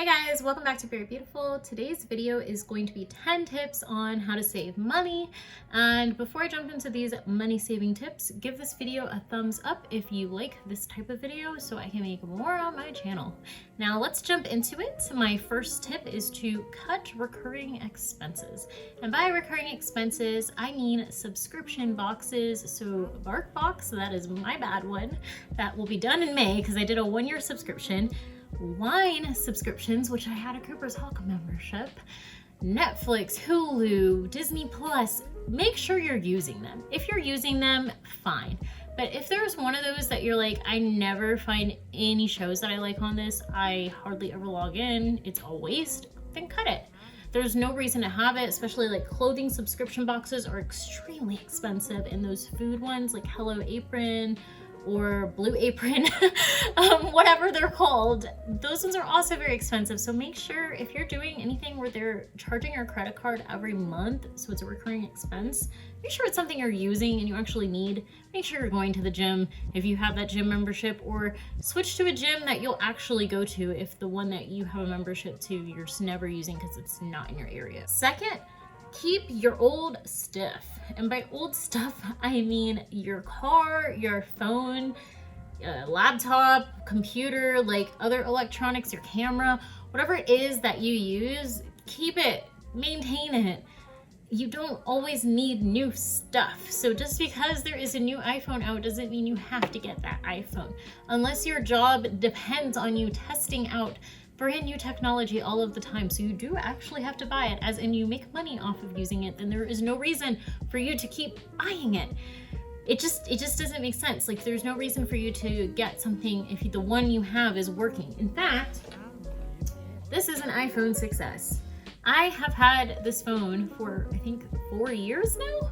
Hey guys, welcome back to Very Beautiful. Today's video is going to be 10 tips on how to save money. And before I jump into these money saving tips, give this video a thumbs up if you like this type of video so I can make more on my channel. Now let's jump into it. My first tip is to cut recurring expenses. And by recurring expenses, I mean subscription boxes. So BarkBox, that is my bad one, that will be done in May because I did a 1-year subscription. Wine subscriptions, which I had a Cooper's Hawk membership, Netflix, Hulu, Disney Plus, make sure you're using them. If you're using them, fine. But if there's one of those that you're like, I never find any shows that I like on this, I hardly ever log in, it's a waste, then cut it. There's no reason to have it, especially like clothing subscription boxes are extremely expensive, and those food ones like Hello Apron, or Blue Apron, whatever they're called, those ones are also very expensive. So make sure if you're doing anything where they're charging your credit card every month, so it's a recurring expense, make sure it's something you're using and you actually need. Make sure you're going to the gym if you have that gym membership, or switch to a gym that you'll actually go to if the one that you have a membership to you're just never using because it's not in your area. Second, keep your old stuff. And by old stuff, I mean your car, your phone, laptop, computer, like other electronics, your camera, whatever it is that you use, keep it, maintain it. You don't always need new stuff. So just because there is a new iPhone out doesn't mean you have to get that iPhone. Unless your job depends on you testing out brand new technology all of the time, so you do actually have to buy it, as in you make money off of using it, then there is no reason for you to keep buying it. It just doesn't make sense. Like, there's no reason for you to get something if the one you have is working. In fact, this is an iPhone 6S. I have had this phone for I think 4 years now,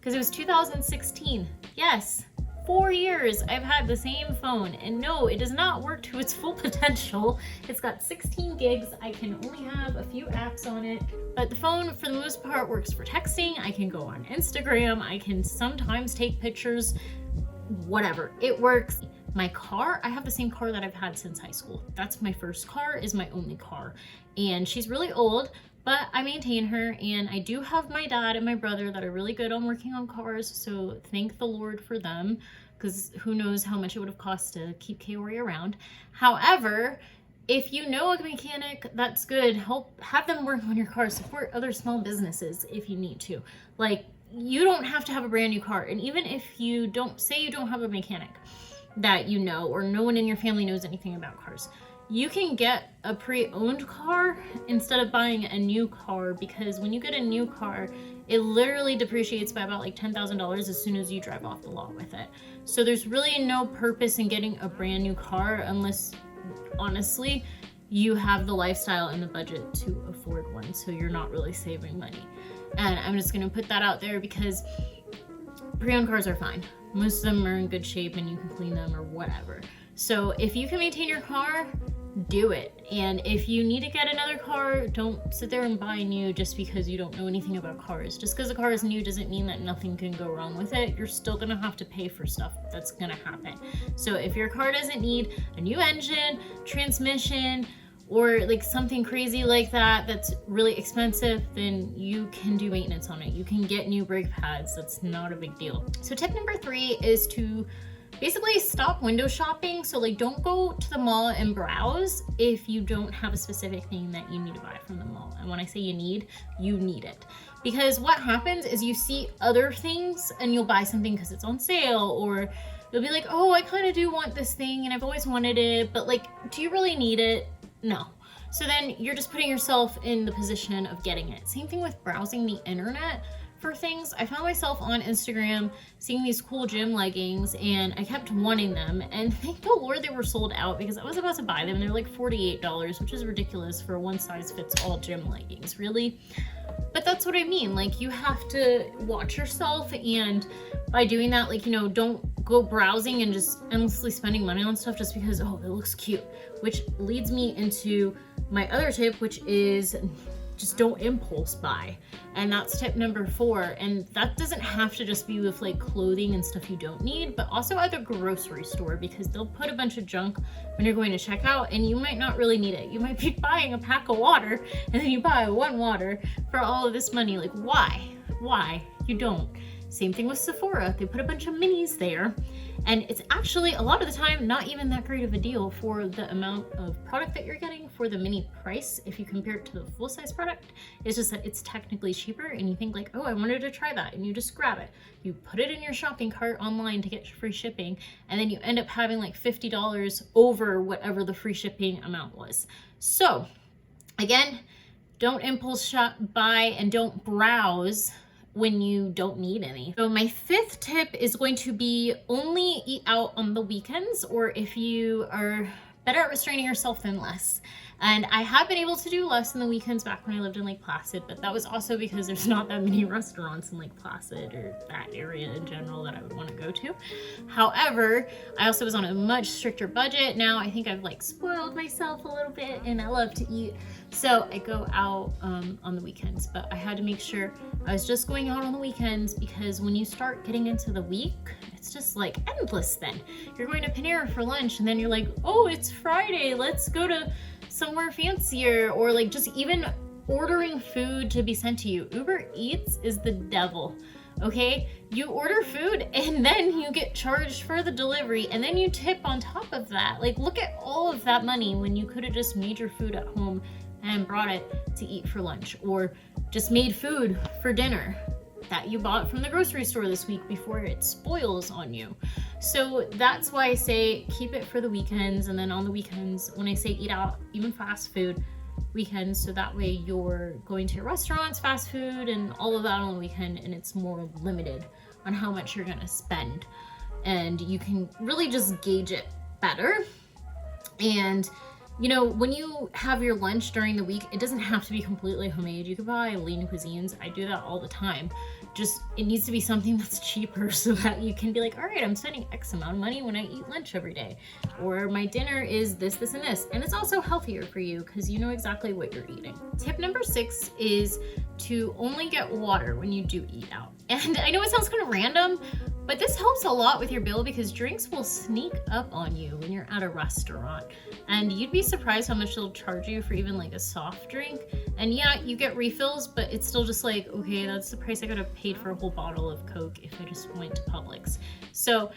because it was 2016. Yes, 4 years I've had the same phone, and no, it does not work to its full potential. It's got 16 gigs. I can only have a few apps on it, but the phone for the most part works for texting. I can go on Instagram. I can sometimes take pictures, whatever, it works. My car, I have the same car that I've had since high school. That's my first car, is my only car, and she's really old, but I maintain her. And I do have my dad and my brother that are really good on working on cars, so thank the Lord for them, because who knows how much it would have cost to keep Kaori around. However, if you know a mechanic, that's good. Have them work on your car. Support other small businesses if you need to. Like, you don't have to have a brand new car. And even if you don't, say you don't have a mechanic that you know, or no one in your family knows anything about cars, you can get a pre-owned car instead of buying a new car, because when you get a new car, it literally depreciates by about like $10,000 as soon as you drive off the lot with it. So there's really no purpose in getting a brand new car unless, honestly, you have the lifestyle and the budget to afford one, so you're not really saving money. And I'm just gonna put that out there because pre-owned cars are fine. Most of them are in good shape and you can clean them or whatever. So if you can maintain your car, do it. And if you need to get another car, don't sit there and buy new just because you don't know anything about cars. Just because a car is new doesn't mean that nothing can go wrong with it. You're still gonna have to pay for stuff that's gonna happen. So if your car doesn't need a new engine, transmission, or like something crazy like that that's really expensive, then you can do maintenance on it. You can get new brake pads. That's not a big deal. So tip number 3 is to basically stop window shopping. So like, don't go to the mall and browse if you don't have a specific thing that you need to buy from the mall. And when I say you need it. Because what happens is you see other things and you'll buy something because it's on sale, or you'll be like, oh, I kind of do want this thing and I've always wanted it, but like, do you really need it? No. So then you're just putting yourself in the position of getting it. Same thing with browsing the internet for things. I found myself on Instagram seeing these cool gym leggings and I kept wanting them, and thank the Lord they were sold out, because I was about to buy them. They're like $48, which is ridiculous for one size fits all gym leggings, really. But that's what I mean. Like, you have to watch yourself, and by doing that, like, you know, don't go browsing and just endlessly spending money on stuff just because, oh, it looks cute. Which leads me into my other tip, which is just don't impulse buy. And that's tip number 4. And that doesn't have to just be with like clothing and stuff you don't need, but also at the grocery store, because they'll put a bunch of junk when you're going to check out and you might not really need it. You might be buying a pack of water and then you buy 1 water for all of this money. Like, why? You don't. Same thing with Sephora. They put a bunch of minis there, and it's actually a lot of the time not even that great of a deal for the amount of product that you're getting for the mini price. If you compare it to the full size product, it's just that it's technically cheaper, and you think like, oh, I wanted to try that, and you just grab it. You put it in your shopping cart online to get free shipping, and then you end up having like $50 over whatever the free shipping amount was. So again, don't impulse shop buy and don't browse when you don't need any. So my 5th tip is going to be only eat out on the weekends, or if you are better at restraining yourself, then less. And I have been able to do less in the weekends back when I lived in Lake Placid, but that was also because there's not that many restaurants in Lake Placid or that area in general that I would want to go to. However, I also was on a much stricter budget. Now I think I've like spoiled myself a little bit and I love to eat. So I go out on the weekends, but I had to make sure I was just going out on the weekends, because when you start getting into the week, it's just like endless then. You're going to Panera for lunch and then you're like, oh, it's Friday, let's go to somewhere fancier, or like just even ordering food to be sent to you. Uber Eats is the devil. Okay, you order food and then you get charged for the delivery and then you tip on top of that. Like, look at all of that money when you could have just made your food at home and brought it to eat for lunch, or just made food for dinner that you bought from the grocery store this week before it spoils on you. So that's why I say keep it for the weekends, and then on the weekends, when I say eat out, even fast food weekends, so that way you're going to restaurants, fast food, and all of that on the weekend, and it's more limited on how much you're gonna spend, and you can really just gauge it better. And you know, when you have your lunch during the week, it doesn't have to be completely homemade. You could buy lean cuisines. I do that all the time. Just, it needs to be something that's cheaper so that you can be like, all right, I'm spending X amount of money when I eat lunch every day. Or my dinner is this, this, and this. And it's also healthier for you because you know exactly what you're eating. Tip number 6 is to only get water when you do eat out. And I know it sounds kind of random, but this helps a lot with your bill because drinks will sneak up on you when you're at a restaurant. And you'd be surprised how much they'll charge you for even like a soft drink. And yeah, you get refills, but it's still just like, okay, that's the price I could have paid for a whole bottle of Coke if I just went to Publix. So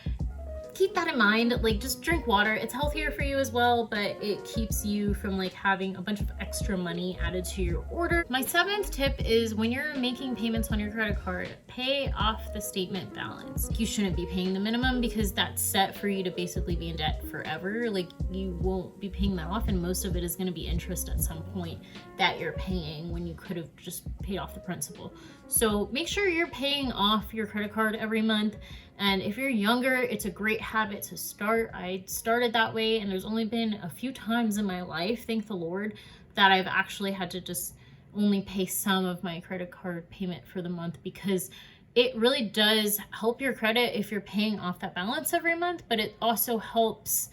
keep that in mind. Like, just drink water. It's healthier for you as well, but it keeps you from like having a bunch of extra money added to your order. My 7th tip is when you're making payments on your credit card, pay off the statement balance. You shouldn't be paying the minimum because that's set for you to basically be in debt forever. Like, you won't be paying that off, and most of it is going to be interest at some point that you're paying when you could have just paid off the principal. So make sure you're paying off your credit card every month. And if you're younger, it's a great habit to start. I started that way, and there's only been a few times in my life, thank the Lord, that I've actually had to just only pay some of my credit card payment for the month, because it really does help your credit if you're paying off that balance every month, but it also helps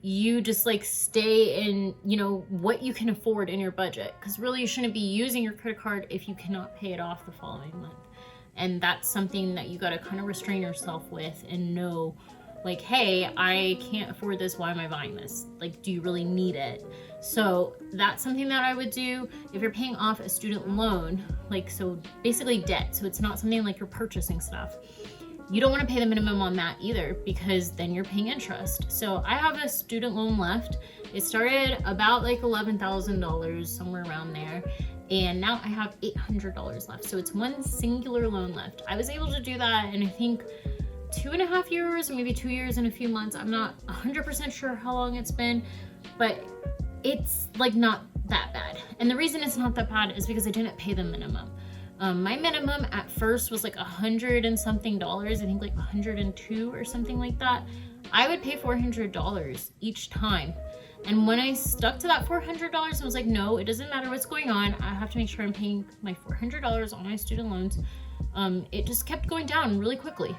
you just like stay in, you know, what you can afford in your budget, because really you shouldn't be using your credit card if you cannot pay it off the following month. And that's something that you got to kind of restrain yourself with and know, like, hey, I can't afford this. Why am I buying this? Like, do you really need it? So that's something that I would do if you're paying off a student loan, like, so basically debt. So it's not something like you're purchasing stuff. You don't want to pay the minimum on that either, because then you're paying interest. So I have a student loan left. It started about like $11,000, somewhere around there. And now I have $800 left. So it's one singular loan left. I was able to do that in I think 2.5 years, maybe 2 years and a few months. I'm not 100% sure how long it's been, but it's like not that bad. And the reason it's not that bad is because I didn't pay the minimum. My minimum at first was like $100 and something, I think like 102 or something like that. I would pay $400 each time. And when I stuck to that $400, I was like, no, it doesn't matter what's going on. I have to make sure I'm paying my $400 on my student loans. It just kept going down really quickly.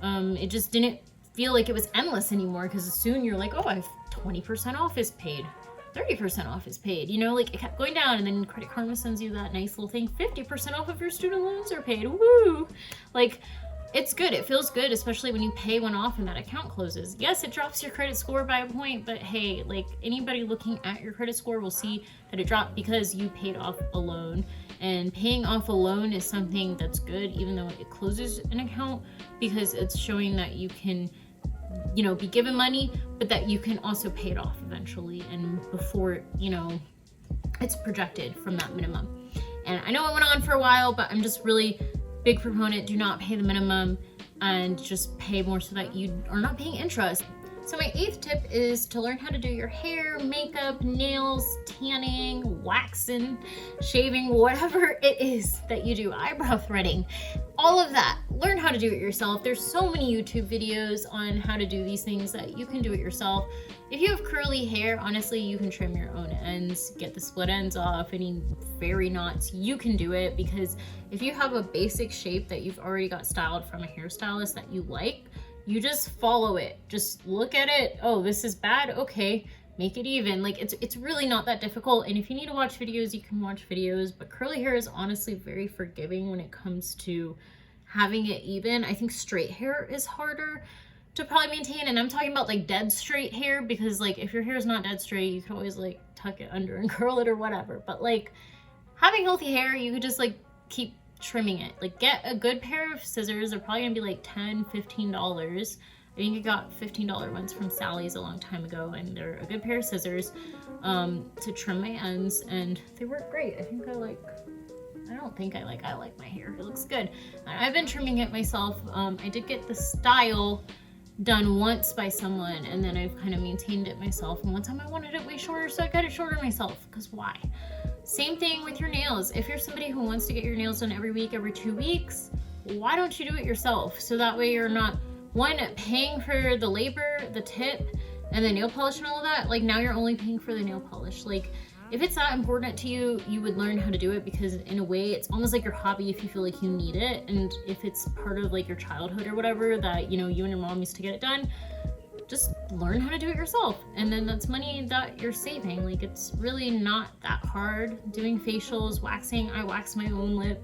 It just didn't feel like it was endless anymore, because soon you're like, oh, I have 20% off is paid. 30% off is paid, you know, like it kept going down, and then Credit Karma sends you that nice little thing, 50% off of your student loans are paid. Woo! Like, it's good. It feels good, especially when you pay one off and that account closes. Yes, it drops your credit score by a point, but hey, like anybody looking at your credit score will see that it dropped because you paid off a loan. And paying off a loan is something that's good, even though it closes an account, because it's showing that you can, you know, be given money, but that you can also pay it off eventually and before, you know, it's projected from that minimum. And I know it went on for a while, but I'm just really big proponent, do not pay the minimum and just pay more so that you are not paying interest. So my 8th tip is to learn how to do your hair, makeup, nails, tanning, waxing, shaving, whatever it is that you do, eyebrow threading, all of that. Learn how to do it yourself. There's so many YouTube videos on how to do these things that you can do it yourself. If you have curly hair, honestly, you can trim your own ends, get the split ends off, any fairy knots, you can do it, because if you have a basic shape that you've already got styled from a hairstylist that you like, you just follow it. Just look at it. Oh, this is bad. Okay, make it even. Like it's really not that difficult. And if you need to watch videos, you can watch videos. But curly hair is honestly very forgiving when it comes to having it even. I think straight hair is harder to probably maintain. And I'm talking about like dead straight hair, because like if your hair is not dead straight, you can always like tuck it under and curl it or whatever. But like having healthy hair, you could just like keep trimming it. Like get a good pair of scissors. They're probably gonna be like $10-15. I think I got $15 ones from Sally's a long time ago, and they're a good pair of scissors to trim my ends, and they work great. I like my hair. It looks good. I've been trimming it myself. I did get the style done once by someone, and then I've kind of maintained it myself, and one time I wanted it way shorter, so I got it shorter myself, because why? Same thing with your nails. If you're somebody who wants to get your nails done every week, every 2 weeks, why don't you do it yourself? So that way you're not, one, paying for the labor, the tip, and the nail polish and all of that. Like now you're only paying for the nail polish. Like if it's that important to you, you would learn how to do it, because in a way it's almost like your hobby if you feel like you need it. And if it's part of like your childhood or whatever that, you know, you and your mom used to get it done, just learn how to do it yourself, and then that's money that you're saving. Like it's really not that hard. Doing facials, waxing, I wax my own lip.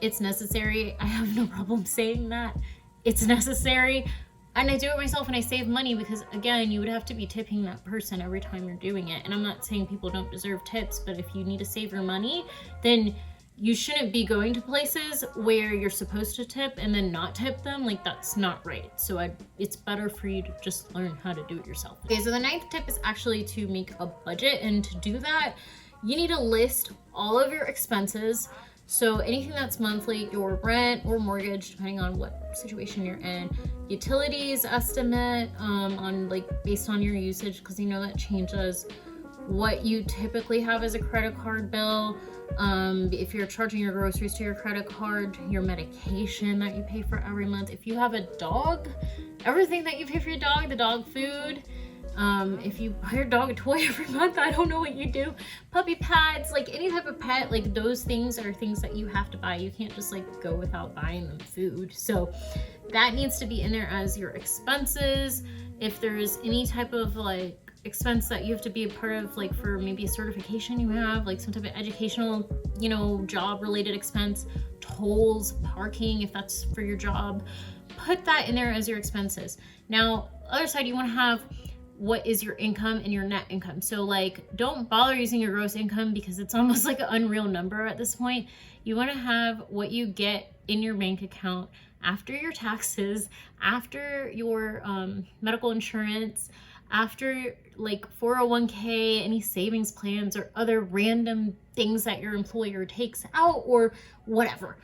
It's necessary. I have no problem saying that. It's necessary. And I do it myself, and I save money, because again, you would have to be tipping that person every time you're doing it. And I'm not saying people don't deserve tips, but if you need to save your money, then you shouldn't be going to places where you're supposed to tip and then not tip them. Like that's not right. So it's better for you to just learn how to do it yourself. Okay, so the 9th tip is actually to make a budget, and to do that, you need to list all of your expenses. So anything that's monthly, your rent or mortgage, depending on what situation you're in, utilities estimate on like based on your usage, because you know that changes, what you typically have as a credit card bill, if you're charging your groceries to your credit card, your medication that you pay for every month. If you have a dog, everything that you pay for your dog, the dog food. If you buy your dog a toy every month, I don't know what you do. Puppy pads, like any type of pet, like those things are things that you have to buy. You can't just like go without buying them food. So that needs to be in there as your expenses. If there's any type of like expense that you have to be a part of, like for maybe a certification you have, like some type of educational, you know, job related expense, tolls, parking, if that's for your job, put that in there as your expenses. Now, other side, you want to have what is your income and your net income. So like, don't bother using your gross income, because it's almost like an unreal number at this point. You want to have what you get in your bank account after your taxes, after your medical insurance, after like 401k, any savings plans or other random things that your employer takes out or whatever.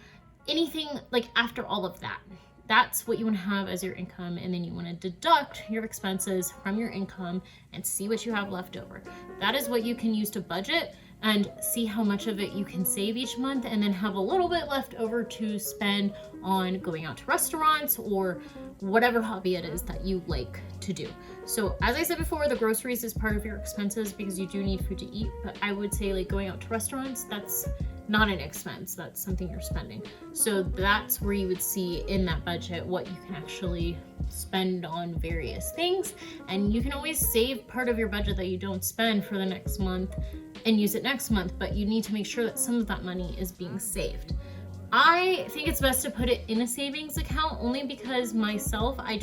Anything like after all of that. That's what you want to have as your income, and then you want to deduct your expenses from your income and see what you have left over. That is what you can use to budget and see how much of it you can save each month, and then have a little bit left over to spend on going out to restaurants or whatever hobby it is that you like to do. So as I said before, the groceries is part of your expenses because you do need food to eat, but I would say like going out to restaurants, that's not an expense, that's something you're spending. So that's where you would see in that budget what you can actually spend on various things. And you can always save part of your budget that you don't spend for the next month and use it next month, but you need to make sure that some of that money is being saved. I think it's best to put it in a savings account, only because myself, I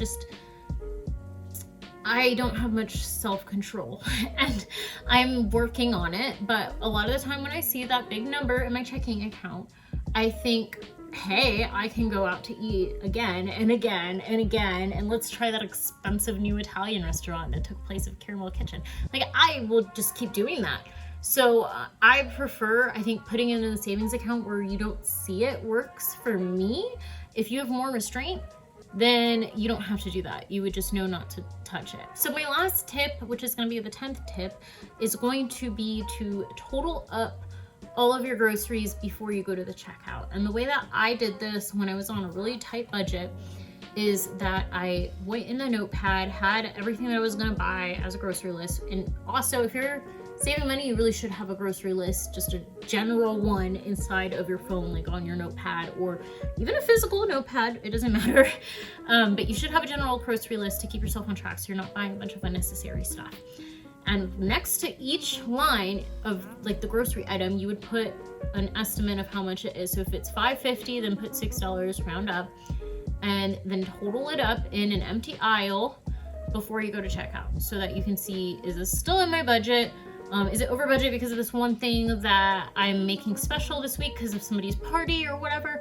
don't have much self-control and I'm working on it. But a lot of the time when I see that big number in my checking account, I think, hey, I can go out to eat again and again and again, and let's try that expensive new Italian restaurant that took place at Caramel Kitchen. Like, I will just keep doing that. So I prefer, I think, putting it in a savings account where you don't see it works for me. If you have more restraint, then you don't have to do that. You would just know not to touch it. So my last tip, which is going to be the 10th tip, is going to be to total up all of your groceries before you go to the checkout. And the way that I did this when I was on a really tight budget is that I went in a notepad, had everything that I was going to buy as a grocery list. And also, if you're saving money, you really should have a grocery list, just a general one inside of your phone, like on your notepad, or even a physical notepad, it doesn't matter. But you should have a general grocery list to keep yourself on track so you're not buying a bunch of unnecessary stuff. And next to each line of like the grocery item, you would put an estimate of how much it is. So if it's $5.50, then put $6, round up, and then total it up in an empty aisle before you go to checkout, so that you can see, is this still in my budget? Is it over budget because of this one thing that I'm making special this week because of somebody's party or whatever?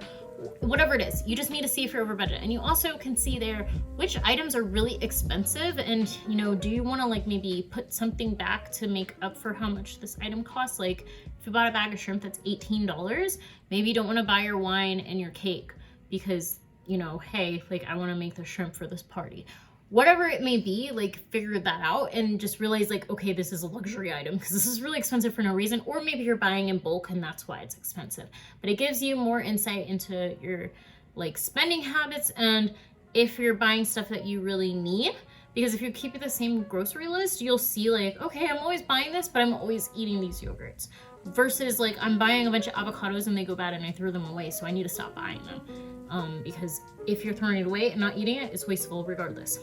Whatever it is, you just need to see if you're over budget. And you also can see there which items are really expensive, and you know, do you want to like maybe put something back to make up for how much this item costs? Like if you bought a bag of shrimp that's $18, maybe you don't want to buy your wine and your cake because, you know, hey, like I want to make the shrimp for this party. Whatever it may be, like figure that out and just realize like, okay, this is a luxury item because this is really expensive for no reason. Or maybe you're buying in bulk and that's why it's expensive. But it gives you more insight into your like spending habits and if you're buying stuff that you really need. Because if you keep it the same grocery list, you'll see like, okay, I'm always buying this, but I'm always eating these yogurts. Versus like I'm buying a bunch of avocados and they go bad and I throw them away, so I need to stop buying them. Because if you're throwing it away and not eating it, it's wasteful regardless.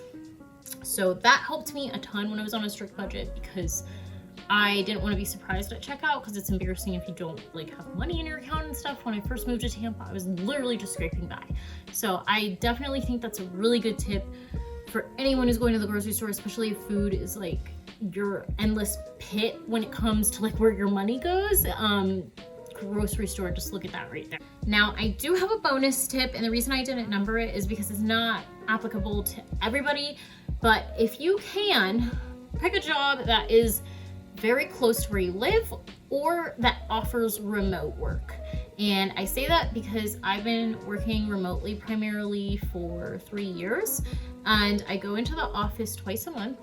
So that helped me a ton when I was on a strict budget because I didn't want to be surprised at checkout because it's embarrassing if you don't like have money in your account and stuff. When I first moved to Tampa, I was literally just scraping by. So I definitely think that's a really good tip for anyone who's going to the grocery store, especially if food is like your endless pit when it comes to like where your money goes. Grocery store, just look at that right there. Now I do have a bonus tip, and the reason I didn't number it is because it's not applicable to everybody. But if you can, pick a job that is very close to where you live or that offers remote work. And I say that because I've been working remotely primarily for 3 years, and I go into the office twice a month,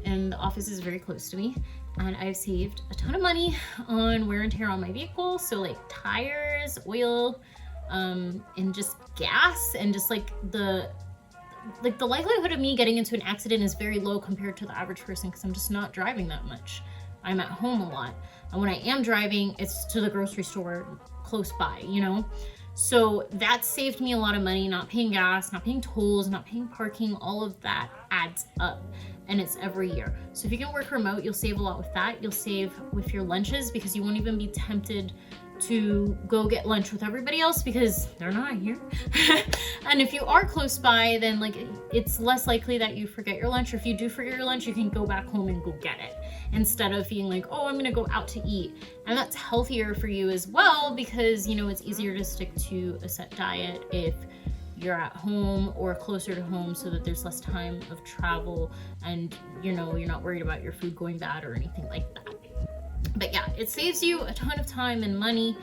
and the office is very close to me. And I've saved a ton of money on wear and tear on my vehicle. So like tires, oil, and just gas, and just like the likelihood of me getting into an accident is very low compared to the average person because I'm just not driving that much. I'm at home a lot. And when I am driving, it's to the grocery store close by, you know? So that saved me a lot of money, not paying gas, not paying tolls, not paying parking, all of that adds up. And it's every year. So if you can work remote, you'll save a lot with that. You'll save with your lunches because you won't even be tempted to go get lunch with everybody else because they're not here. And if you are close by, then like it's less likely that you forget your lunch, or if you do forget your lunch, you can go back home and go get it instead of being like, oh, I'm gonna go out to eat. And that's healthier for you as well because, you know, it's easier to stick to a set diet if you're at home or closer to home, so that there's less time of travel and, you know, you're not worried about your food going bad or anything like that. But yeah, it saves you a ton of time and money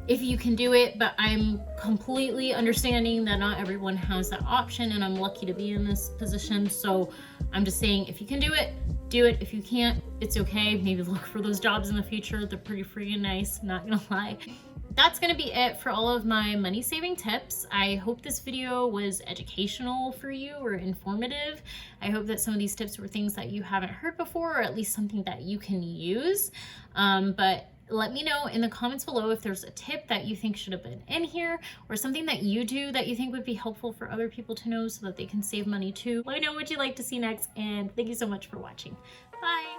if you can do it, but I'm completely understanding that not everyone has that option, and I'm lucky to be in this position. So I'm just saying, if you can do it, do it. If you can't, it's okay. Maybe look for those jobs in the future. They're pretty freaking nice, not gonna lie. That's gonna be it for all of my money saving tips. I hope this video was educational for you or informative. I hope that some of these tips were things that you haven't heard before, or at least something that you can use. But Let me know in the comments below if there's a tip that you think should have been in here, or something that you do that you think would be helpful for other people to know so that they can save money too. Let me know what you'd like to see next, and thank you so much for watching. Bye!